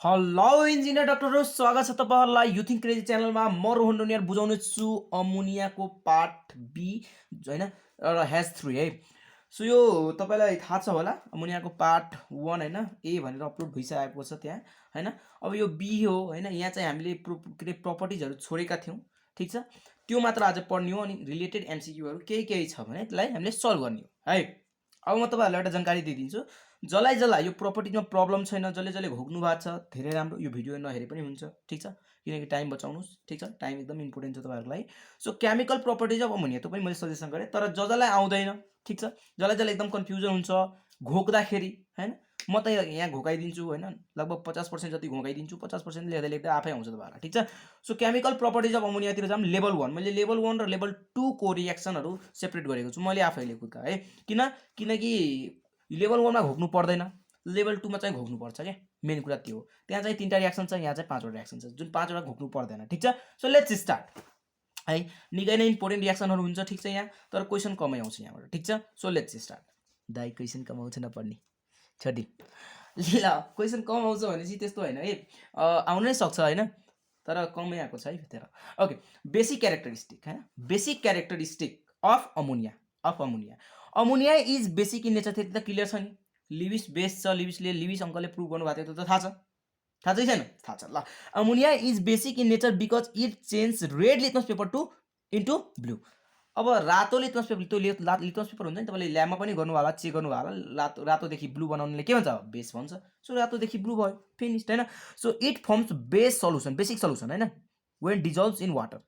Hello engineer डाक्टरहरू, स्वागत छ तपाईँहरूलाई युथिङ क्रेजी च्यानलमा। म रोहन डोनियर बुझाउने छु अमोनियाको पार्ट बी होइन र हेज 3 है। सो यो तपाईँलाई थाहा छ होला, अमोनियाको पार्ट 1 होइन ए भनेर अपलोड भइसकेको छ त्यहाँ होइन। अब यो बी हो होइन, यहाँ चाहिँ हामीले प्रपर्टिजहरू छोडेका थियौँ, ठिक छ। त्यो मात्र आज पढ्ने हो, अनि रिलेटेड एमसिक्यूहरू केही छ भने त्यसलाई हामीले सल्भ गर्ने हो है। अब म तपाईँहरूलाई एउटा जानकारी दिइदिन्छु। जसलाई यो प्रपर्टीमा प्रब्लम छैन, जसले घोक्नु भएको छ, धेरै राम्रो, यो भिडियो नहेरे पनि हुन्छ, ठिक छ। किनकि टाइम बचाउनुहोस्, ठिक छ। टाइम एकदम इम्पोर्टेन्ट छ तपाईँहरूको लागि। So chemical properties of ammonia त्यो पनि मैले सजेसन गरेँ, तर जसलाई आउँदैन, ठिक छ, जसलाई एकदम कन्फ्युजन हुन्छ घोक्दाखेरि होइन। म त यहाँ घोकाइदिन्छु होइन, लगभग 50% जति घोकाइदिन्छु, 50% लेख्दै लेख्दै आफै आउँछ तपाईँहरूलाई, ठिक छ। सो केमिकल प्रपर्टिज अफ अमोनियातिर जाऊँ। लेभल 1 मैले लेभल 1 र लेभल 2 को रिएक्सनहरू सेपरेट गरेको छु मैले आफैले खुदका है। किनकि लेभल 1 मा घोक्नु पर्दैन, लेभल 2 मा चाहिँ घोक्नु पर्छ क्या। मेन कुरा त्यो हो। त्यहाँ चाहिँ 3टा रिएक्सन छ, यहाँ चाहिँ 5वटा रिएक्सन छ, जुन 5वटा घोक्नु पर्दैन, ठिक छ। सो लेट्स स्टार्ट है। निकै नै इम्पोर्टेन्ट रिएक्सनहरू हुन्छ, ठिक छ यहाँ, तर क्वेसन कमै आउँछ यहाँबाट, ठिक छ। So let's start. दाइ क्वेसन कम आउँछ नपढ्ने छोडी ल। क्वेसन कम आउँछ भनेपछि त्यस्तो होइन है, आउन नै सक्छ होइन, तर कमै आएको छ है त्यहाँ। ओके, बेसिक क्यारेक्टरिस्टिक होइन, basic characteristic of ammonia. Ammonia is basic in nature. त्यति त क्लियर छ नि। लिविस बेस छ, लिविस अङ्कलले प्रुभ गर्नुभएको थियो, त्यो त थाहा छ, थाहा छैन? थाहा छ ल। Ammonia is basic in nature because it change red litmus paper two into blue. अब रातो लिटमस पेपर, त्यो लिटमस पेपर हुन्छ नि, तपाईँले ल्याबमा पनि गर्नु होला, चेक गर्नु होला। रातोदेखि ब्लू बनाउनुले के भन्छ? बेस भन्छ। सो रातोदेखि ब्लू भयो, फिनिस्ड होइन। So it firms base solution, basic solution होइन, वेन डिजल्भ्स इन वाटर।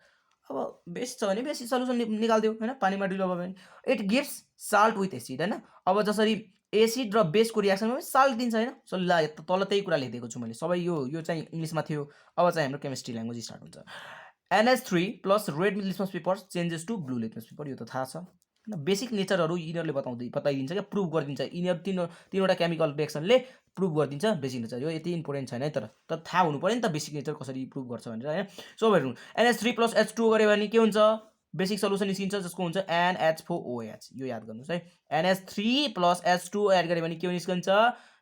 अब बेस छ भने बेसिक सल्युसन निकालिदियो होइन, पानीमा डिजल्भ भयो भने। It gives salt with acid होइन। अब जसरी एसिड र बेसको रिएक्सनमा साल्ट दिन्छ होइन। सो ल तल त्यही कुरा लेखिदिएको छु मैले सबै। यो चाहिँ इङ्ग्लिसमा थियो। अब चाहिँ हाम्रो केमिस्ट्री ल्याङ्ग्वेज स्टार्ट हुन्छ। NH3 plus red litmus paper changes to blue litmus paper, यो त थाहा छ होइन। बेसिक नेचरहरू यिनीहरूले बताइदिन्छ क्या, प्रुभ गरिदिन्छ। यिनीहरू तिनवटा केमिकल रिएक्सनले प्रुभ गरिदिन्छ बेसिक नेचर। यो यति इम्पोर्टेन्ट छैन है, तर थाहा हुनु पऱ्यो नि त बेसिक नेचर कसरी प्रुभ गर्छ भनेर होइन। सो हेर्नु, NH3 प्लस H2 गऱ्यो भने के हुन्छ? बेसिक सल्युसन निस्किन्छ, जसको हुन्छ NH4OH। यो याद गर्नुहोस् है। NH3 प्लस H2 एड गऱ्यो भने के निस्किन्छ?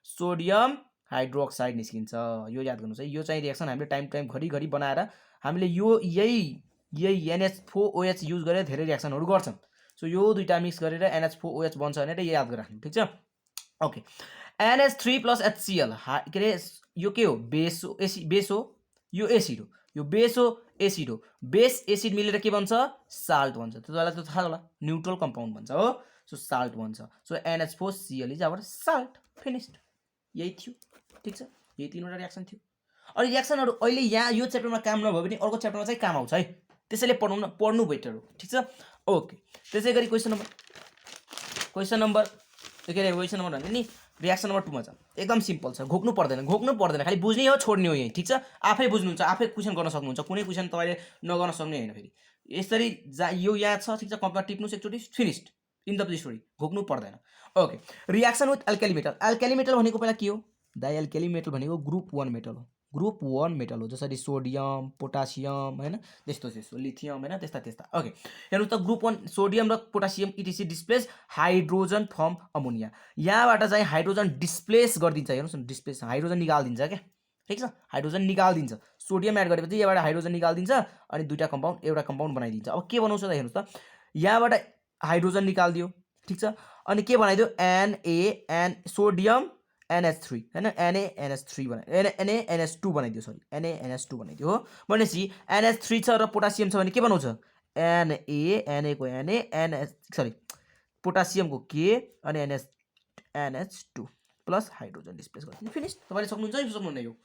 सोडियम हाइड्रोक्साइड निस्किन्छ। यो याद गर्नुहोस् है। यो चाहिँ रिएक्सन हामीले टाइम घरिघरि बनाएर हामीले यही NH4OH युज गरेर धेरै रिएक्सनहरू गर्छौँ। सो यो दुईटा मिक्स गरेर NH4OH बन्छ भनेर याद गरिराख्नु, ठिक छ। ओके, NH3 प्लस HCl के अरे, यो के हो? बेस हो, यो एसिड हो, यो बेस हो, एसिड हो। बेस एसिड मिलेर के बन्छ? साल्ट बन्छ। त्यसलाई त थाहा होला, न्युट्रल कम्पाउन्ड भन्छ हो। सो साल्ट बन्छ। So NH4Cl is our salt, finished. यही थियो, ठिक छ। यही तिनवटा रिएक्सन थियो। अनि रिएक्सनहरू अहिले यहाँ यो च्याप्टरमा काम नभए पनि अर्को च्याप्टरमा चाहिँ काम आउँछ है, त्यसैले पढ्नु बेटर हो, ठिक छ। ओके, त्यसै गरी क्वेसन नम्बर भने नि रिएक्सन नम्बर 2 मा छ। एकदम सिम्पल छ, घोक्नु पर्दैन, खालि बुझ्ने हो, छोड्ने हो यही, ठिक छ। आफै बुझ्नुहुन्छ, आफै क्वेसन गर्न सक्नुहुन्छ, कुनै क्वेसन तपाईँले नगर्न सक्ने होइन। फेरि यसरी यो यहाँ छ, ठिक छ। कम्प्युटर टिप्नुहोस् एकचोटि, फिनिस्ड, इन द स्टोरी, घोक्नु पर्दैन। Okay, reaction with alkali metal. Alkali metal भनेको पहिला के हो? दाइ अल्काली मेटल भनेको ग्रुप 1 मेटल हो, ग्रुप 1 मेटल हो। जसरी सोडियम, पोटासियम होइन, त्यस्तो लिथियम होइन, त्यस्ता। ओके, हेर्नु त, ग्रुप 1 सोडियम र potassium इटिसी displace hydrogen form ammonia. यहाँबाट चाहिँ हाइड्रोजन डिस्प्लेस गरिदिन्छ। हेर्नुहोस् न, डिस्प्लेस हाइड्रोजन निकालिदिन्छ क्या, ठिक छ। हाइड्रोजन निकालिदिन्छ, सोडियम एड गरेपछि यहाँबाट हाइड्रोजन निकालिदिन्छ, अनि एउटा कम्पाउन्ड बनाइदिन्छ। अब के बनाउँछ त हेर्नुहोस् त, यहाँबाट हाइड्रोजन निकालिदियो, ठिक छ। अनि के बनाइदियो? सोडियम NH3 होइन, NaNH3 NaNH2 बनाइदियो, सरी NaNH2 बनाइदियो हो। भनेपछि NH3 छ र पोटासियम छ भने के बनाउँछ? Na को सरी पोटासियमको के अनि NH2 प्लस हाइड्रोजन डिस्प्लेस गरिदिनु, फिनिस। तपाईँले सक्नुहुन्छ, सक्नुहुन्न? यो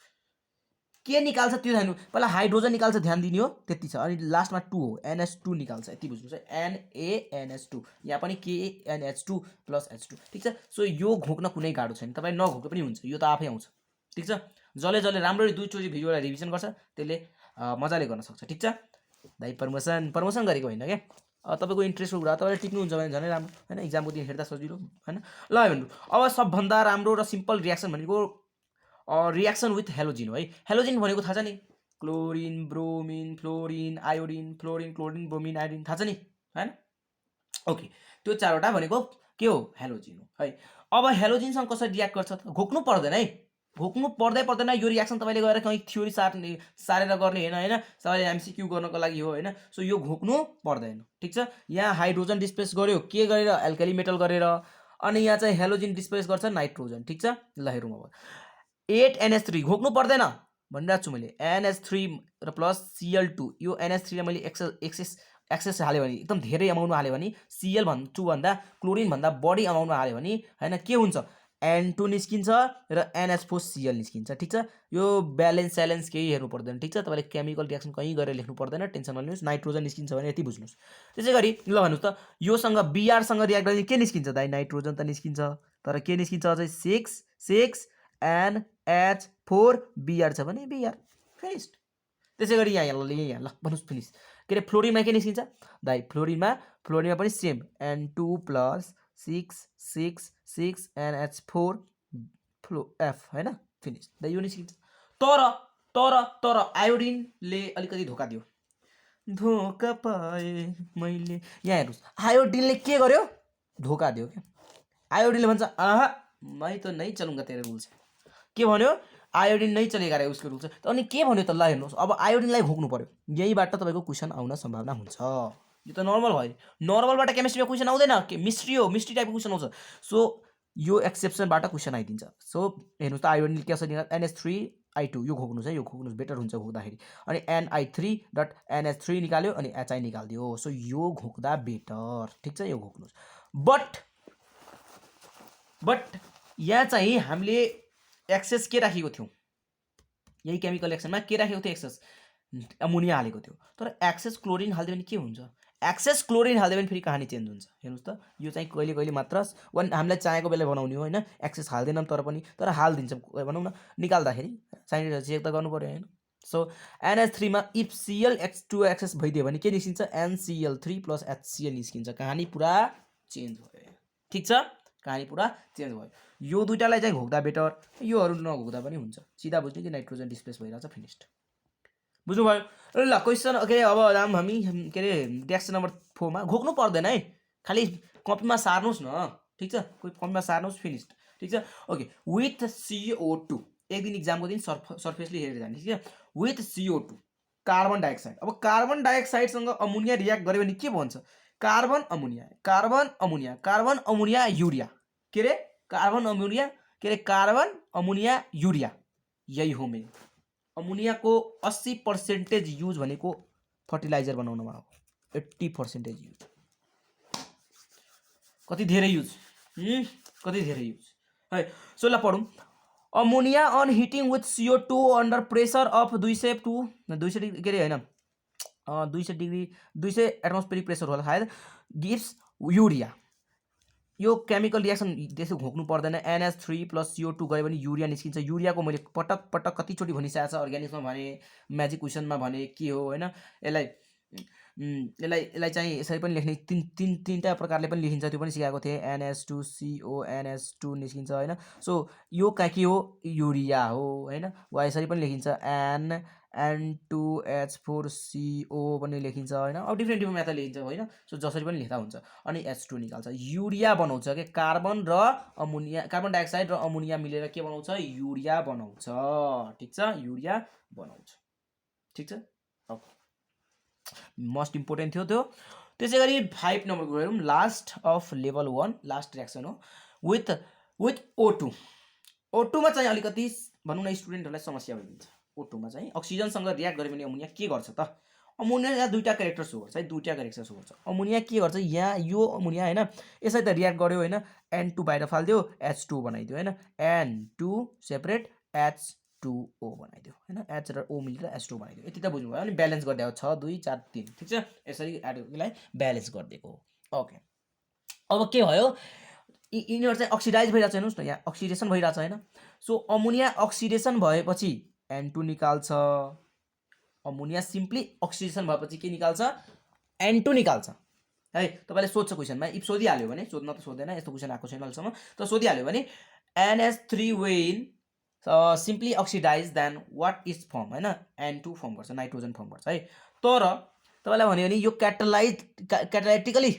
के निकाल्छ त्यो ध्यान, पहिला हाइड्रोजन निकाल्छ, ध्यान दिने हो, त्यति छ। अनि लास्टमा 2 हो, NH2 निकाल्छ, यति बुझ्नुहोस् है। NaNH2, यहाँ पनि KNH2 प्लस H2, ठिक छ। सो यो घोक्न कुनै गाह्रो छैन, तपाईँ नघोक्नु पनि हुन्छ, यो त आफै आउँछ, ठिक छ। जसले राम्ररी दुईचोटि भिडियोलाई रिभिजन गर्छ त्यसले मजाले गर्न सक्छ, ठिक छ। दाइ प्रमोसन गरेको होइन क्या, तपाईँको इन्ट्रेस्टको कुरा तपाईँले टिप्नुहुन्छ भने झनै राम्रो होइन, इक्जामको दिन हेर्दा सजिलो होइन। ल हेर्नु, अब सबभन्दा राम्रो र सिम्पल रिएक्सन भनेको रिएक्सन विथ हेलोजिन हो है। हेलोजिन भनेको थाहा छ नि, chlorine, bromine, fluorine, iodine, chlorine, bromine, iodine, थाहा छ नि होइन। ओके, त्यो 4वटा भनेको के हो? हेलोजिन हो है। अब हेलोजिनसँग कसरी रियाक्ट गर्छ त? घोक्नु पर्दैन है, घोक्नु पर्दैन यो रियाक्सन तपाईँले गएर कहीँ थ्योरी सारेर गर्ने होइन तपाईँले एमसिक्यू गर्नको लागि हो होइन। सो यो घोक्नु पर्दैन, ठिक छ। यहाँ हाइड्रोजन डिस्प्लेस गर्यो के गरेर, एल्काली मेटल गरेर, अनि यहाँ चाहिँ हेलोजिन डिस्प्लेस गर्छ नाइट्रोजन, ठिक छ। ल हेरौँ अब 8NH3 घोक्नु पर्दैन भनिरहेको छु मैले। NH3 र प्लस Cl2, यो NH3 लाई मैले एक्सेस हाल्यो भने, एकदम धेरै अमाउन्टमा हाल्यो भने, Cl2 भन्दा क्लोरिन भन्दा बढी अमाउन्टमा हाल्यो भने होइन के हुन्छ, N2 निस्किन्छ र NH4Cl निस्किन्छ, ठिक छ। यो ब्यालेन्स केही हेर्नु पर्दैन, ठिक छ। तपाईँले केमिकल रियाक्सन कहीँ गरेर लेख्नु पर्दैन, टेन्सन नलिनुहोस्। नाइट्रोजन निस्किन्छ भने यति बुझ्नुहोस्। त्यसै गरी ल भन्नुहोस् त, योसँग Br सँग रियाक्ट गर्दा के निस्किन्छ दाइ, नाइट्रोजन त निस्किन्छ, तर के निस्किन्छ अझै 6 NH4 Br छ भने Br फिनिस्ड। त्यसै गरी यहाँ ल भन्नुहोस् फिनिस। के अरे फ्लोरिनमा के निस्किन्छ दाइ, फ्लोरिनमा पनि same N2 plus 6 NH4 F होइन, फिनिस द यो निस्किन्छ। तर आयोडिनले अलिकति धोका दियो, धोका पाए मैले। यहाँ हेर्नुहोस्, आयोडिनले के गर्यो, धोका दियो क्या। आयोडिनले भन्छ आहा मैं त नै चलूंगा तेरे रूल से, के भन्यो, आयोडिन नै चलेगा रे उसको रूल से। अनि के भन्यो त, ल हेर्नुहोस् अब आयोडिनलाई घोक्नु पर्यो, यहीबाट तपाईँको क्वेसन आउन सम्भावना हुन्छ। यो त नर्मल भयो, नर्मलबाट केमिस्ट्रीमा क्वेसन आउँदैन, मिस्ट्री हो, मिस्ट्री टाइपको क्वेसन आउँछ। सो यो एक्सेप्सनबाट क्वेसन आइदिन्छ। सो हेर्नुहोस् त, आयोडिन के छ, NH3I2 यो घोक्नुहोस् है, यो घोक्नुहोस् बेटर हुन्छ घोक्दाखेरि। अनि Ni3.NH3 निकाल्यो अनि HI निकालिदियो। सो यो घोक्दा बेटर, ठिक छ, यो घोक्नुहोस्। बट यहाँ चाहिँ हामीले एक्सेस के राखेको थियौँ, यही केमिकल रिएक्सनमा के राखेको थियो, एक्सेस अमोनिया हालेको थियो। तर एक्सेस क्लोरिन हालिदियो भने के हुन्छ, एक्सेस क्लोरिन हालिदियो भने फेरि कहानी चेन्ज हुन्छ। हेर्नुहोस् त, यो चाहिँ कहिले मात्र हामीलाई चाहेको बेला बनाउने हो होइन, एक्सेस हाल्दैनौँ तर हालिदिन्छ भनौँ न, निकाल्दाखेरि साइन्टिस्ट चेक त गर्नु पऱ्यो होइन। सो NH3 मा इफ Cl2 एक्सेस भइदियो भने के निस्किन्छ, NCl3 प्लस HCl निस्किन्छ। कहानी पुरा चेन्ज भयो, ठिक छ, कहानी पुरा चेन्ज भयो। यो दुईटालाई चाहिँ घोक्दा बेटर, योहरू नघोक्दा पनि हुन्छ। सिधा बुझ्ने कि नाइट्रोजन डिस्प्लेस भइरहेछ, फिनिस्ड। बुझ्नुभयो ल। क्वेसन के अब हामी के अरे रिएक्सन नम्बर 4 मा घोक्नु पर्दैन है, खालि कपीमा सार्नुहोस् न, ठिक छ, कपीमा सार्नुहोस्, फिनिस्ड, ठिक छ। ओके, विथ CO2 एक दिन इक्जामको दिन सर्फेसली हेरेर जाने, ठिक छ। विथ CO2 कार्बन डाइअक्साइड, अब कार्बन डाइअक्साइडसँग अमोनिया रियाक्ट गर्यो भने के भन्छ, कार्बन अमोनिया युरिया, के अरे कार्बन अमोनिया युरिया, यही हो मेन। अमोनियाको 80% युज भनेको फर्टिलाइजर बनाउनमा हो, 80% युज, कति धेरै युज है। सो ल पढौँ, ammonia on heating with CO2 under pressure of 200 degree के अरे होइन 200 एटमोस्फेरिक प्रेसर होला सायद, गिव्स युरिया। यो केमिकल रिएक्सन त्यसो घोक्नु पर्दैन। NH3 प्लस CO2 गयो भने युरिया निस्किन्छ। युरियाको मैले पटक कतिचोटि भनिसकेको छ, अर्ग्यानिक्समा भने, म्याजिक क्वेसनमा भने के हो होइन। यसलाई चाहिँ यसरी पनि लेख्ने, तीनटा प्रकारले पनि लेखिन्छ, त्यो पनि सिकाएको थिएँ। NH2CO NH2 निस्किन्छ होइन। सो यो के हो, युरिया हो होइन। वा यसरी पनि लेखिन्छ, N2H4CO पनि लेखिन्छ होइन। अब डिफ्रेन्ट मेथड लेखिन्छ होइन। सो जसरी पनि लेख्दा हुन्छ। अनि H2 निकाल्छ, युरिया बनाउँछ के, कार्बन डाइअक्साइड र अमोनिया मिलेर के बनाउँछ, युरिया बनाउँछ, ठिक छ, युरिया बनाउँछ, ठिक छ। मोस्ट इम्पोर्टेन्ट थियो त्यो। त्यसै गरी 5 नम्बरको हेरौँ, last of level 1, last reaction हो विथ O2। O2 मा चाहिँ अलिकति भनौँ न स्टुडेन्टहरूलाई समस्या भइदिन्छ। O2 मा चाहिँ अक्सिजनसँग रियाक्ट गर्यो भने अमोनिया के गर्छ त, अमोनिया यहाँ दुईटा क्यारेक्टर सो गर्छ है, दुईटा क्यारेक्टर सो गर्छ। अमोनिया के गर्छ, यहाँ यो अमोनिया होइन यसै त रियाक्ट गर्यो होइन, N2 बाहिर फालिदियो, H2 बनाइदियो होइन, N2 सेपरेट H2O बनाइदियो होइन, H र O मिलेर H2 बनाइदियो, यति त बुझ्नुभयो। अनि ब्यालेन्स गरिदियो 6 2 4 3, ठिक छ, यसरी यसलाई ब्यालेन्स गरिदिएको हो। ओके, अब के भयो, यिनीहरू चाहिँ अक्सिडाइज भइरहेछ, हेर्नुहोस् न, यहाँ अक्सिडेसन भइरहेछ होइन। सो अमोनिया अक्सिडेसन भएपछि N2 निकाल्छ, अमोनिया सिम्पली अक्सिडेसन भएपछि के निकाल्छ, N2 निकाल्छ है। तपाईँले सोध्छ क्वेसनमा, इफ सोधिहाल्यो भने, सोध्न त सोध्दैन, यस्तो क्वेसन आएको छैन अहिलेसम्म, तर सोधिहाल्यो भने NH3 when simply oxidise then what is form होइन, N2 फर्म गर्छ, नाइट्रोजन फर्म गर्छ है। तर तपाईँलाई भन्यो भने यो क्याटालाइटिकली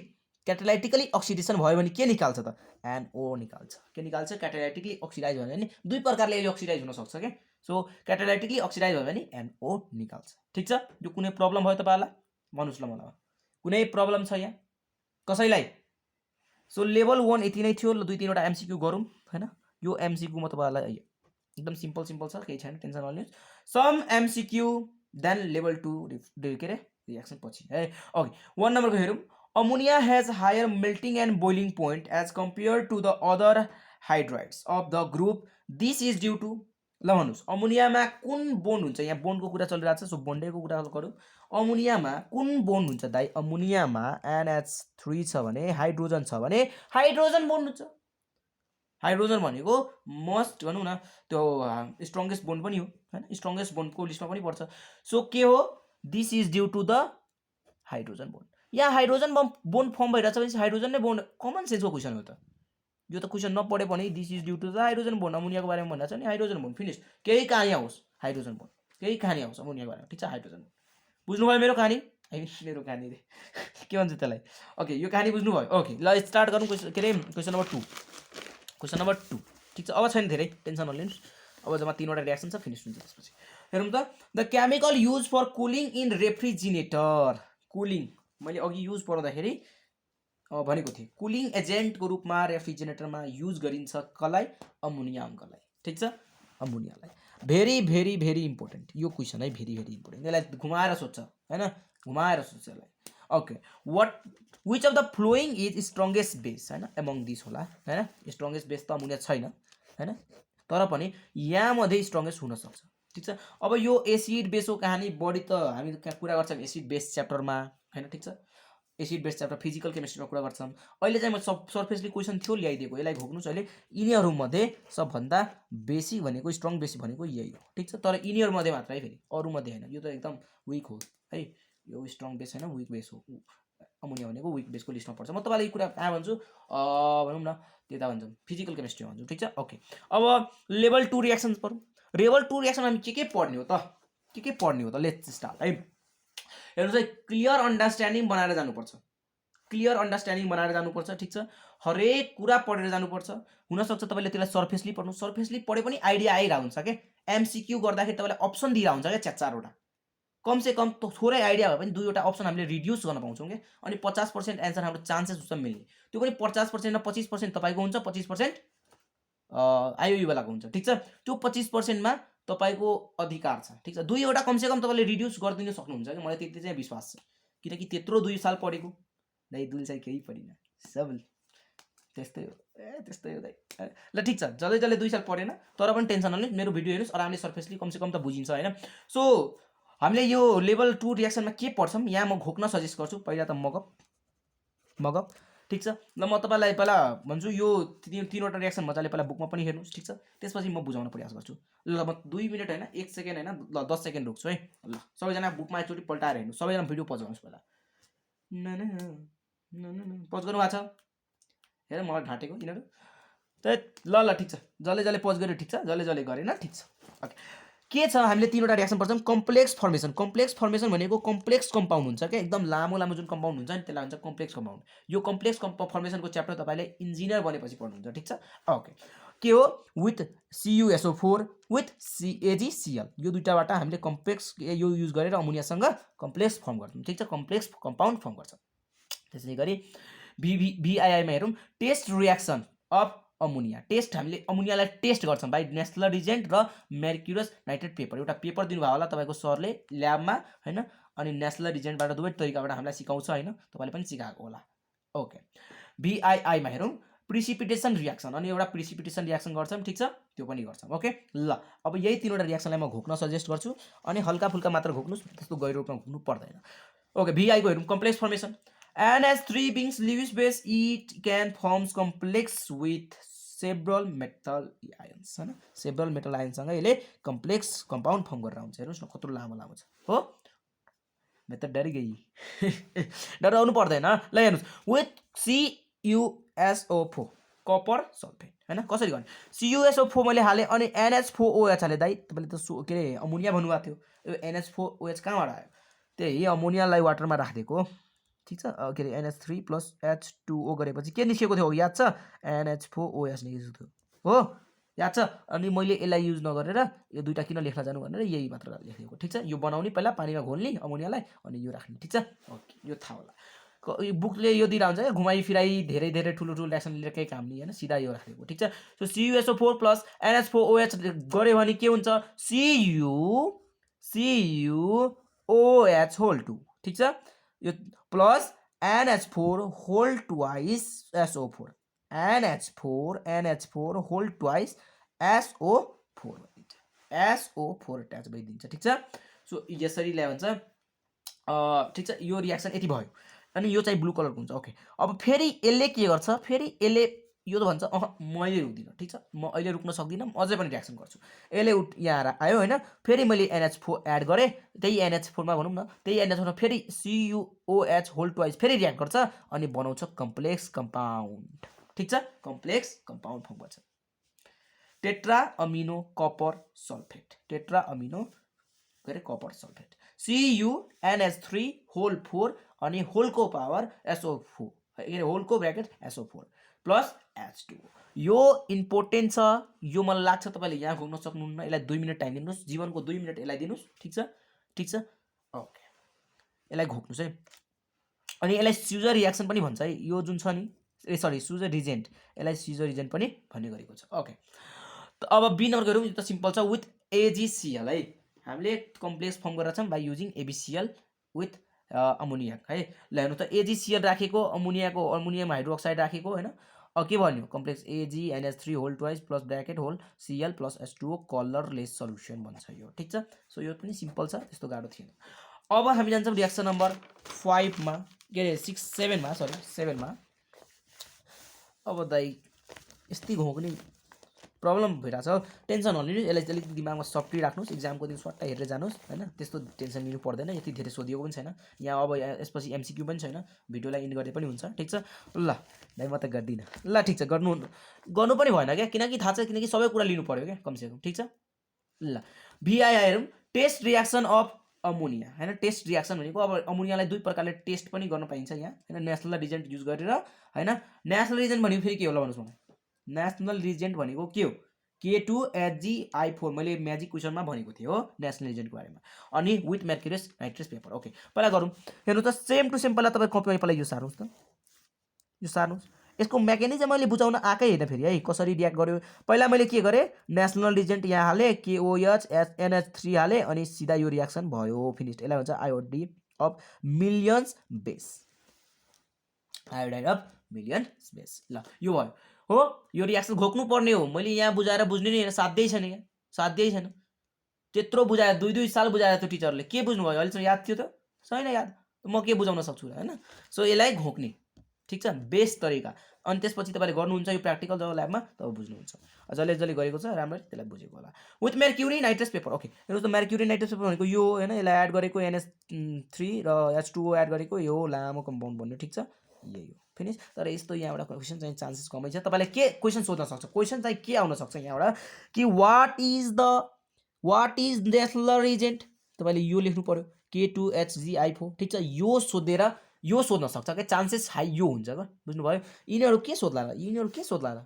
क्याटालाइटिकली अक्सिडेसन भयो भने के निकाल्छ त NO निकाल्छ के निकाल्छ क्याटालाइटिकली अक्सिडाइज भयो भने दुई प्रकारले यसले अक्सिडाइज हुन सक्छ के सो क्याटालाइटिकली अक्सिडाइज भयो भने NO निकाल्छ ठीक छ यो कुनै प्रब्लम भयो तपाईहरुलाई भन्नुस् ल मलाई कुनै प्रब्लम छ यहाँ कसैलाई सो लेभल 1 यति नै थियो ल दुई तीनवटा MCQ गरौँ हैन यो MCQ म तपाईहरुलाई एकदम सिम्पल छ केही छैन टेन्सन नलिनुस् सम MCQ देन लेभल 2 के रे रिएक्सन पछि है ओके 1 नम्बरको हेरौँ ammonia has higher melting and boiling point as compared to the other hydrides of the group this is due to ल भन्नुस् अमोनियामा कुन बोन्ड हुन्छ यहाँ बोन्डको कुरा चलिरहेछ सो बोन्डेको कुरा गरौँ अमोनियामा कुन बोन्ड हुन्छ दाइ अमोनियामा NH3 छ भने हाइड्रोजन छ भने हाइड्रोजन बोन्ड हुन्छ हाइड्रोजन भनेको मस्ट भनौँ न त्यो स्ट्रङ्गेस्ट बोन्ड पनि हो हैन स्ट्रङ्गेस्ट बोन्डको लिस्टमा पनि पर्छ सो के हो this is due to the hydrogen bond यहाँ हाइड्रोजन बोन्ड फर्म भइरहेछ भने हाइड्रोजन नै बोन्ड कमन सेन्सको क्वेसन हो त यो त क्वेसन नपढे पनि this is due to the hydrogen bond अमोनियाको बारेमा भन्दा छ नि हाइड्रोजन बोन्ड फिनिश केही कहानी आओस् हाइड्रोजन बोन्ड केही कहानी आओस् अमोनियाको बारेमा ठीक छ हाइड्रोजन बुझ्नुभयो मेरो कहानी मेरो कहानी रे के भन्छ त्यसलाई ओके यो कहानी बुझ्नुभयो ओके ल स्टार्ट गरौँ के रे क्वेसन नम्बर 2 ठीक छ अब छैन धेरै टेन्सन नलिनुस् अब जम्मा तीनवटा रिएक्सन छ फिनिश हुन्छ त्यसपछि हेरौँ त the chemical use for cooling in refrigerator cooling मैले अघि युज पढ्दाखेरि भनेको थिएँ कुलिङ एजेन्टको रूपमा रेफ्रिजिरेटरमा युज गरिन्छ कसलाई अमोनिया अङ्कलाई ठीक छ अमोनियालाई भेरी भेरी भेरी इम्पोर्टेन्ट यो क्वेसन है भेरी भेरी इम्पोर्टेन्ट यसलाई घुमाएर सोध्छ हैन घुमाएर सोध्छ यसलाई okay what which of the following is strongest base हैन एमङ दिस होला हैन स्ट्रङ्गेस्ट बेस त अमोनिया छैन हैन तर पनि यहाँ मध्ये स्ट्रङ्गेस्ट हुन सक्छ ठीक छ अब यो एसिड बेसको कहानी बढी त हामी कुरा गर्छौँ एसिड बेस च्याप्टरमा हैन ठीक छ एसिड बेस च्याप्टर फिजिकल केमिस्ट्रीमा कुरा गर्छौँ अहिले चाहिँ म सर्फेसली क्वेसन थियो ल्याइदिएको यसलाई घोक्नुस् अहिले यिनीहरूमध्ये सबभन्दा बेसी भनेको स्ट्रङ बेसी भनेको यही हो ठीक छ तर यिनीहरूमध्ये मात्र है फेरि अरूमध्ये हैन यो त एकदम विक हो है यो स्ट्रङ बेस हैन विक बेस हो अमोनिया भनेको विक बेसको लिस्टमा पर्छ म तपाईलाई यो कुरा कहाँ भन्छु भनौँ न त्यता भन्छौँ फिजिकल केमिस्ट्री भन्छु ठीक छ ओके अब लेभल 2 रिएक्सन्स पढौँ लेभल 2 रिएक्सन हामी के पढ्ने हो त के पढ्ने हो त लेट्स स्टार्ट है हेर्नुहोस् है क्लियर अन्डरस्ट्यान्डिङ बनाएर जानुपर्छ क्लियर अन्डरस्ट्यान्डिङ बनाएर जानुपर्छ ठीक छ हरेक कुरा पढेर जानुपर्छ हुनसक्छ तपाईँले त्यसलाई सर्फेसली पढ्नु सर्फेसली पढे पनि आइडिया आइरहेको हुन्छ क्या MCQ गर्दाखेरि तपाईँलाई अप्सन दिइरहेको हुन्छ क्या 4-4वटा कमसे कम थोरै आइडिया भए पनि 2वटा अप्सन हामीले रिड्युस गर्न पाउँछौँ क्या अनि 50% एन्सर हाम्रो चान्सेस हुन्छ मिल्ने त्यो पनि 50% र 25% तपाईँको हुन्छ 25% IOU वालाको हुन्छ ठीक छ त्यो 25% मा तपाईको अधिकार छ ठीक छ दुईवटा कमसे कम तपाईले रिड्युस गर्दिन सक्नुहुन्छ के मलाई त्यति चाहिँ विश्वास छ किनकि त्यत्रो 2 साल पढेको दाइ 2 साल केही पढिन सब त्यस्तै हो दाइ ल ठीक छ जले 2 साल पढेन तर पनि टेन्सन नलिनु मेरो भिडियो हेर्नुस् आरामले सर्फेसली कमसे कम त बुझिन्छ हैन सो हामीले यो लेभल 2 रिएक्सनमा के पढ्छौं यहाँ म घोक्न सजेस्ट गर्छु पहिला त मगप ठीक छ ल म तपाईलाई पहिला भन्छु यो तीनवटा रिएक्सन मजाले पहिला बुकमा पनि हेर्नुस् ठीक छ त्यसपछि म बुझाउन प्रयास गर्छु ल म 2 मिनेट हैन 1 सेकेन्ड हैन ल 10 सेकेन्ड रोक्छु है ल सबैजना बुकमा एकचोटी पल्टाएर हेर्नु सबैजना भिडियो पज गर्नुस् पहिला पज गर्नु भएको छ हेर मलाई ढाटेको किनहरु त ल ठीक छ जले पज गर्यो ठीक छ जले गरेन ठीक छ ओके के छ हामीले तीनवटा रिएक्सन पढ्छौं कम्प्लेक्स फर्मेसन भनेको कम्प्लेक्स कम्पाउन्ड हुन्छ के एकदम लामो जुन कम्पाउन्ड हुन्छ नि त्यसलाई भन्छ कम्प्लेक्स कम्पाउन्ड यो कम्प्लेक्स फर्मेसनको च्याप्टर तपाईले इन्जिनियर बनेपछि पढ्नुहुन्छ ठीक छ ओके के हो विथ CuSO4 विथ CaGCl यो दुईटाबाट हामीले कम्प्लेक्स यो युज गरेर अमोनियासँग कम्प्लेक्स फर्म गर्छौं ठीक छ कम्प्लेक्स कम्पाउन्ड फर्म गर्छौं त्यसैगरी VII मा हेरौं test reaction of ammonia test हामीले अमोनियालाई टेस्ट गर्छौं बाइ नेस्लर रिजेन्ट र मेर्क्युरस नाइट्रेट पेपर एउटा पेपर दिनुभयो होला तपाईको सरले ल्याबमा हैन अनि नेस्लर रिजेन्टबाट दुवै तरिकाबाट हामीलाई सिकाउँछ हैन तपाईले पनि सिकाएको होला ओके VII मा हेरौं प्रिसिपिटेसन रिएक्सन अनि एउटा प्रिसिपिटेसन रिएक्सन गर्छौं ठीक छ त्यो पनि गर्छौं ओके ल अब यही तीनवटा रिएक्सनलाई म घोक्न सजेस्ट गर्छु अनि हल्का फुल्का मात्र घोक्नुस् त्यस्तो गहिरो रूपमा घोक्नु पर्दैन ओके VI को हेरौं complex formation NH3 being Lewis base it can forms complex with several metal ions हैन several metal ions सँग यसले कम्प्लेक्स कम्पाउन्ड फर्म गरेर आउँछ हेर्नुस् न कत्रो लामो छ हो म त डरि गई डराउनु पर्दैन ल हेर्नुस् with CuSO4 कपर सल्फेट हैन कसरी गर्ने CuSO4 मैले हाले अनि NH4OH हाले दाइ तपाईले त के रे अमोनिया भन्नुभएको थियो यो NH4OH कहाँबाट आयो त्यही अमोनियालाई वाटरमा राख्दिएको ठिक छ के अरे NH3 प्लस H2O गरेपछि के निस्केको थियो याद छ NH4OH निस्केको थियो हो याद छ अनि मैले यसलाई युज नगरेर यो दुईटा किन लेख्न जानु भनेर यही मात्र लेखेको ठिक छ यो बनाउने पहिला पानीमा घोल्ने अमोनियालाई अनि यो राख्ने ठिक छ ओके यो थाहा होला यो बुकले यो दिइरा हुन्छ क्या घुमाइ फिराइ धेरै धेरै ठुलो ठुलो रिएक्सन लिएर केही काम नहीं हैन सिधा यो राखेको ठिक छ सो CuSO4 प्लस NH4OH गरे भने के हुन्छ CuOH होल 2 ठिक छ यो plus NH4 whole twice SO4 NH4 whole twice SO4 SO4 attach भइदिन्छ ठिक छ सो यसरी ल्याए भन्छ ठिक छ यो रिएक्सन यति भयो अनि यो चाहिँ ब्लू कलरको हुन्छ ओके अब फेरि यसले के गर्छ फेरि यसले यो त भन्छ म अहिले रुक्दिनँ ठिक छ म अहिले रुक्न सक्दिनँ अझै पनि रिएक्सन गर्छु यसले यहाँ आयो हैन फेरि मैले NH4 एड गरेँ त्यही NH4 मा भनौँ न त्यही NH4 मा फेरि CuOH होल ट्वाइस फेरि रिएक्ट गर्छ अनि बनाउँछ कम्प्लेक्स कम्पाउन्ड ठिक छ कम्प्लेक्स कम्पाउन्ड फर्म गर्छ tetra amino copper sulphate tetra amino गरे कपर सल्फेट CuNH3 होल 4 अनि होलको पावर SO4 होलको ब्र्याकेट SO4 प्लस H2 यो इम्पोर्टेन्ट छ यो मलाई लाग्छ तपाईले यहाँ घुम्न सक्नुहुन्न यसलाई 2 मिनेट टाइम दिनुस् जीवनको 2 मिनेट यसलाई दिनुस् ठिक छ ओके यसलाई घोक्नुस् है अनि यसलाई स्युजर रिएक्सन पनि भन्छ है यो जुन छ नि सरी स्युजर रिजेन्ट यसलाई स्युजर रिजेन्ट पनि भन्ने गरेको छ ओके अब बी नम्बर गरौँ यो त सिम्पल छ विथ AgCl है हामीले कम्प्लेक्स फर्म गरेर छौं by using AbCl with ammonia है ल हेर्नु त AgCl राखेको अमोनियाको अमोनियम हाइड्रोक्साइड राखेको हैन के भन्यो complex AgNH3 whole twice plus bracket whole Cl plus H2O colourless solution भन्छ यो ठीक छ सो यो पनि सिम्पल छ त्यस्तो गाह्रो थिएन अब हामी जान्छौं रिएक्सन नम्बर 5 मा के रे 6 7 मा सरी 7 मा अब दाइ यस्तै घोक्ने प्रब्लम भइराछ टेन्सन नलिनु यसलाई अलिकति दिमागमा सफ्टी राख्नुस् एक्जामको दिन सट्टा हेरेर जानुस् हैन त्यस्तो टेन्सन लिनु पर्दैन यति धेरै सोधिएको पनि छैन यहाँ अब यसपछि MCQ पनि छैन भिडियोलाई इन्ड गरे पनि हुन्छ ठीक छ ल दाइ म त गर्दिन ल ठीक छ गर्नु पनि भएन के किनकि थाहा छ किनकि सबै कुरा लिनु पर्यो के कम से कम ठीक छ ल VI हेरौं टेस्ट रिएक्सन अफ अमोनिया हैन टेस्ट रिएक्सन भनेको अब अमोनियालाई दुई प्रकारले टेस्ट पनि गर्न पाइन्छ यहाँ हैन नेशनल रिजेन्ट युज गरेर हैन नेशनल रिजेन्ट भनेको फेरि के होला भन्नुस् मलाई नेशनल रिजेन्ट भनेको के हो K2HgI4 मैले म्याजिक क्वेशनमा भनेको थिए हो नेशनल रिजेन्टको बारेमा अनि विथ मर्क्युरियस नाइट्रस पेपर ओके पहिला गरौँ हेर्नु त सेम टु सेम पहिला तपाई कपीमा पहिला यो सार्नुस् त यो सार्नुस् यसको मेकानिजम मैले बुझाउन आकै हैन फेरि है कसरी रिएक्ट गर्यो पहिला मैले के गरे नेशनल रिजेन्ट यहाँ हाले KOH NH3 हाले अनि सिधा यो रिएक्सन भयो फिनिश यसलाई भन्छ iodide of Millon's base iodide of Millon's base ल यो भयो हो यो रिएक्सन घोक्नु पर्ने हो मैले यहाँ बुझाएर बुझ्ने नि साध्यै छैन यहाँ साध्यै छैन त्यत्रो बुझाए 2 साल बुझाए त्यो टिचरले के बुझ्नु भयो अहिले याद थियो त छैन याद म के बुझाउन सक्छु हैन सो यसलाई घोक्ने ठीक छ बेस्ट तरिका अनि त्यसपछि तपाईले गर्नुहुन्छ यो प्र्याक्टिकल जब ल्याबमा तब बुझ्नुहुन्छ जसले गरेको छ राम्ररी त्यसलाई बुझेको होला with mercury nitrous paper okay हेर्नुस् त मर्क्युरी नाइट्रस पेपर भनेको यो हैन यसलाई एड गरेको NH3 र H2O एड गरेको यो लामो कम्पाउन्ड बन्यो ठीक छ यही हो फिनिश तर यस्तो यहाँबाट क्वेशन चाहिँ चान्सेस कमै छ तपाईले के क्वेशन सोध्न सक्छ क्वेशन चाहिँ के आउन सक्छ यहाँबाट कि व्हाट इज नेशनल रिजेन्ट तपाईले यो लेख्नु पर्यो K2HgI4 ठीक छ यो सोधेर यो सोध्न सक्छ के चान्सेस हाई यो हुन्छ के बुझ्नु भयो यिनीहरु के सोध्ला र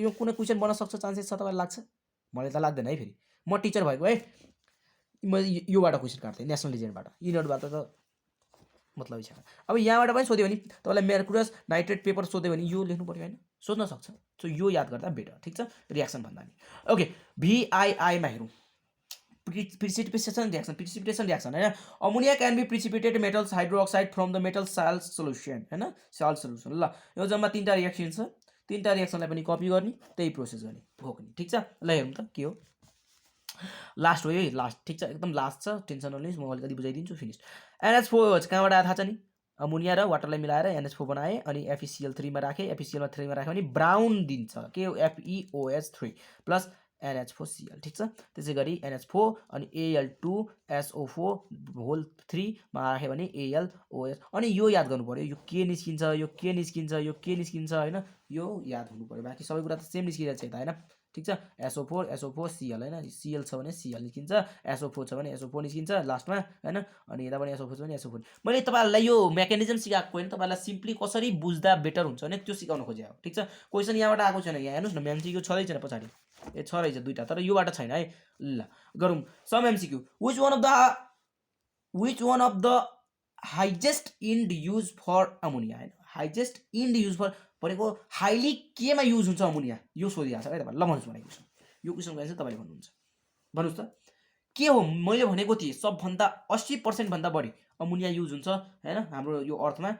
यो कुनै क्वेशन बन्न सक्छ चान्सेस छ तपाईलाई लाग्छ मलाई त लाग्दैन है फेरि म टिचर भएको है म योबाट क्वेशन काट्थे नेशनल रिजेन्टबाट यिनीहरुबाट त मतलब छैन अब यहाँबाट पनि सोध्यो भने तपाईलाई मर्क्युरियस नाइट्रेट पेपर सोध्यो भने यो लेख्नु पर्यो हैन सोध्न सक्छ सो यो याद गर्दा बेटर ठीक छ रिएक्सन भन्दा नि ओके VII मा हेरौं precipitation reaction हैन ammonia can be precipitated metals hydroxide from the metal salt solution हैन साल्ट सोल्युसन ल यो जम्मा तीनटा रिएक्सन छ तीनटा रिएक्सनलाई पनि कपी गर्ने त्यही प्रोसेस गर्ने घोक्ने ठीक छ ल हेरौँ त के हो लास्ट हो है लास्ट ठीक छ एकदम लास्ट छ टेन्सन नलिनुस् म अलिकति बुझाइदिन्छु फिनिश NH4 कहाँबाट आयो थाहा छ नि अमोनिया र वाटरलाई मिलाएर NH4 बनाए अनि FeCl3 मा राखे FeCl मा 3 मा राखे भने ब्राउन दिन्छ के FeOH3 प्लस NH4Cl ठीक छ त्यसैगरी NH4 अनि Al2SO4 होल 3 मा राखे भने AlOH अनि यो याद गर्नु पर्यो यो के निस्किन्छ यो के निस्किन्छ यो के निस्किन्छ हैन यो याद हुनु पर्यो बाकी सबै कुरा त सेम निस्किरहेछ त हैन ठिक छ। SO4 Cl हैन, Cl छ भने Cl निस्किन्छ, SO4 छ भने SO4 निस्किन्छ लास्टमा हैन, अनि यता पनि SO4 छ भने SO4। मैले तपाईहरुलाई यो मेकानिजम सिकाएको हैन, तपाईहरुलाई सिम्पली कसरी बुझ्दा बेटर हुन्छ भने त्यो सिकाउन खोजेको हो। ठिक छ। क्वेशन यहाँबाट आएको छैन, यहाँ हेर्नुस् न MCQ छदै छैन पछाडी, ए छ रहेछ दुईटा, तर योबाट छैन है। ल गरौँ some MCQ। which one of the highest end use for ammonia हैन, हाइजेस्ट इन्ड युज फर भनेको हाइली केमा युज हुन्छ अमोनिया, यो सोधिरहेको छ है तपाईहरुले। ल भन्नुस् भनेको क्वेशन, यो क्वेशनको आन्सर तपाईले भन्नुहुन्छ, भन्नुस् त के हो। मैले भनेको थिएँ सबभन्दा 80% भन्दा बढी अमोनिया युज हुन्छ हैन हाम्रो यो अर्थमा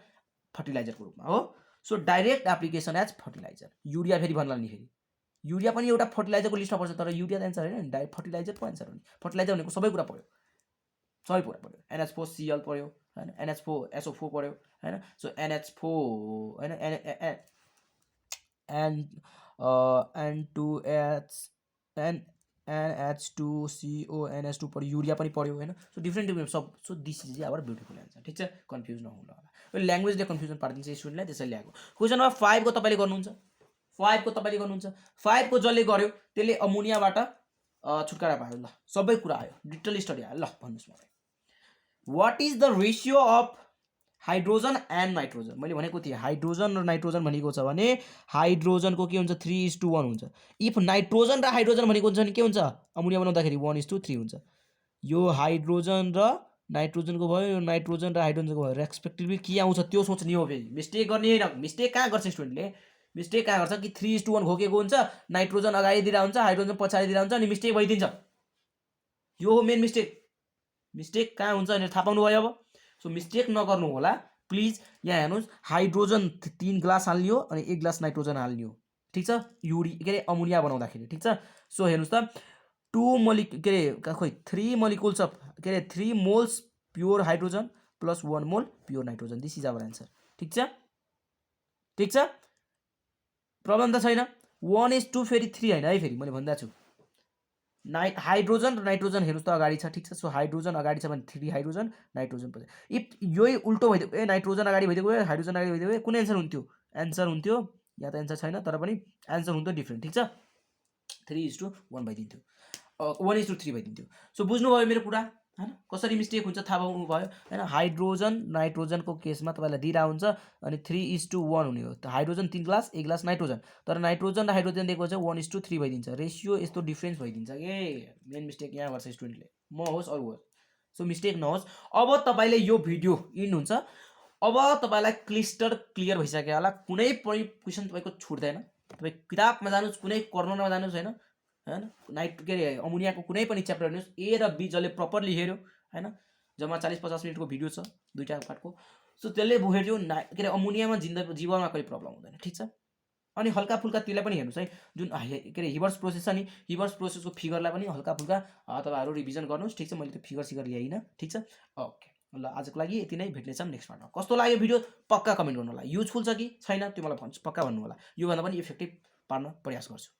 फर्टिलाइजरको रूपमा हो। So direct application as fertiliser. Urea फेरि भन्ला नि, फेरि युरिया पनि एउटा फर्टिलाइजरको लिस्टमा पर्छ, तर युरिया त एन्सर हैन, डाइरेक्ट फर्टिलाइजर पो एन्सर हो नि। फर्टिलाइजर भनेको सबै कुरा पर्यो, सबै कुरा पर्यो। NH4 Cl पर्यो हैन, NH4 SO4 पर्यो हैन। सो NH4 हैन, NH2CO NH2 पर्यो, युरिया पनि पर्यो हैन। सो डिफ्रेन्ट सब। So this is our beautiful answer. ठिक छ, कन्फ्युज नहुनु होला। यो ल्याङ्ग्वेजले कन्फ्युजन पार्दिन्छ स्टुडेन्टलाई, त्यसैले ल्याएको। क्वेशन नम्बर 5 को तपाईले गर्नुहुन्छ, 5 को तपाईले गर्नुहुन्छ। 5 को जसले गर्यो त्यसले अमोनियाबाट छुटकारा पायो। ल सबै कुरा आयो, डिटेल स्टडी आयो। ल भन्नुस् मलाई, what is the ratio of hydrogen and nitrogen. मैले भनेको थिएँ हाइड्रोजन र नाइट्रोजन भनेको छ भने हाइड्रोजनको के हुन्छ 3:1 हुन्छ। इफ नाइट्रोजन र हाइड्रोजन भनेको हुन्छ भने के हुन्छ, अमोनिया बनाउँदाखेरि 1:3 हुन्छ। यो हाइड्रोजन र नाइट्रोजनको भयो, यो नाइट्रोजन र हाइड्रोजनको भयो, रेस्पेक्टिभली के आउँछ त्यो सोच्ने हो। फेरि मिस्टेक गर्ने हैन, मिस्टेक कहाँ गर्छ स्टुडेन्टले, मिस्टेक कहाँ गर्छ कि 3:1 घोकेको हुन्छ, नाइट्रोजन अगाडि दिएर हुन्छ, हाइड्रोजन पछाडि दिएर हुन्छ, अनि मिस्टेक भइदिन्छ। यो हो मेन मिस्टेक। मिस्टेक कहाँ हुन्छ भनेर थाहा पाउनु भयो अब। सो मिस्टेक नगर्नु होला प्लिज। यहाँ हेर्नुहोस्, हाइड्रोजन 3 ग्लास हाल्ने हो अनि 1 ग्लास नाइट्रोजन हाल्ने हो। ठिक छ, के अरे अमोनिया बनाउँदाखेरि। ठिक छ। सो हेर्नुहोस् त 3 मोलिकुल्स अफ के अरे 3 moles pure hydrogen plus 1 mole pure nitrogen. This is our answer. ठिक छ, ठिक छ, प्रब्लम त छैन। 1:2 फेरि 3 हैन है, फेरि मैले भन्दा छु हाइड्रोजन र नाइट्रोजन हेर्नुहोस् त अगाडि छ। ठिक छ। सो हाइड्रोजन अगाडि छ भने 3 हाइड्रोजन, नाइट्रोजन पछि। इफ यही उल्टो भइदियो, ए नाइट्रोजन अगाडि भइदिएको भए हाइड्रोजन अगाडि भइदिएको भए कुन एन्सर हुन्थ्यो, एन्सर हुन्थ्यो यहाँ त एन्सर छैन, तर पनि एन्सर हुन्थ्यो डिफ्रेन्ट। ठिक छ, 3:1 भइदिन्थ्यो, 1:3 भइदिन्थ्यो। सो बुझ्नुभयो मेरो कुरा हैन, कसरी मिस्टेक हुन्छ थाहा पाउनु भयो हैन। हाइड्रोजन नाइट्रोजनको केसमा तपाईलाई दिइरा हुन्छ अनि 3:1 हुने हो। त हाइड्रोजन 3 ग्लास 1 ग्लास नाइट्रोजन, तर नाइट्रोजन र हाइड्रोजन दिएको चाहिँ 1:3 भइदिन्छ। रेसियो यस्तो डिफरेन्स भइदिन्छ के। मेन मिस्टेक यहाँ गर्छ स्टुडेन्टले, म होस् अरू होस्। सो मिस्टेक नहोस्। अब तपाईले यो भिडियो इन हुन्छ, अब तपाईलाई क्लियर भइसक्यो होला। कुनै पनि क्वेशन तपाईको छुट्दैन। तपाई किताबमा जानुस्, कुनै कर्नरमा जानुस् हैन, के अरे अमोनियाको कुनै पनि च्याप्टर हेर्नुहोस्, ए र बी जसले प्रपरली हेऱ्यो हैन, जम्मा 40-50 मिनटको भिडियो छ दुईटा पार्टको। सो त्यसले हेऱ्यो के अरे अमोनियामा जीवनमा कहिले प्रब्लम हुँदैन। ठिक छ। अनि हल्का फुल्का त्यसलाई पनि हेर्नुहोस् है, जुन के अरे हिवर्स प्रोसेस छ नि, हिवर्स प्रोसेसको फिगरलाई पनि हल्का फुल्का तपाईहरु रिभिजन गर्नुहोस्। ठिक छ, मैले त्यो फिगर ल्याइन। ठिक छ, ओके। ल आजको लागि यति नै, भेट्नेछौँ नेक्स्ट पार्टमा। कस्तो लाग्यो भिडियो पक्का कमेन्ट गर्नु होला, युजफुल छ कि छैन त्यो मलाई पक्का भन्नु होला। योभन्दा पनि इफेक्टिभ पार्न प्रयास गर्छु।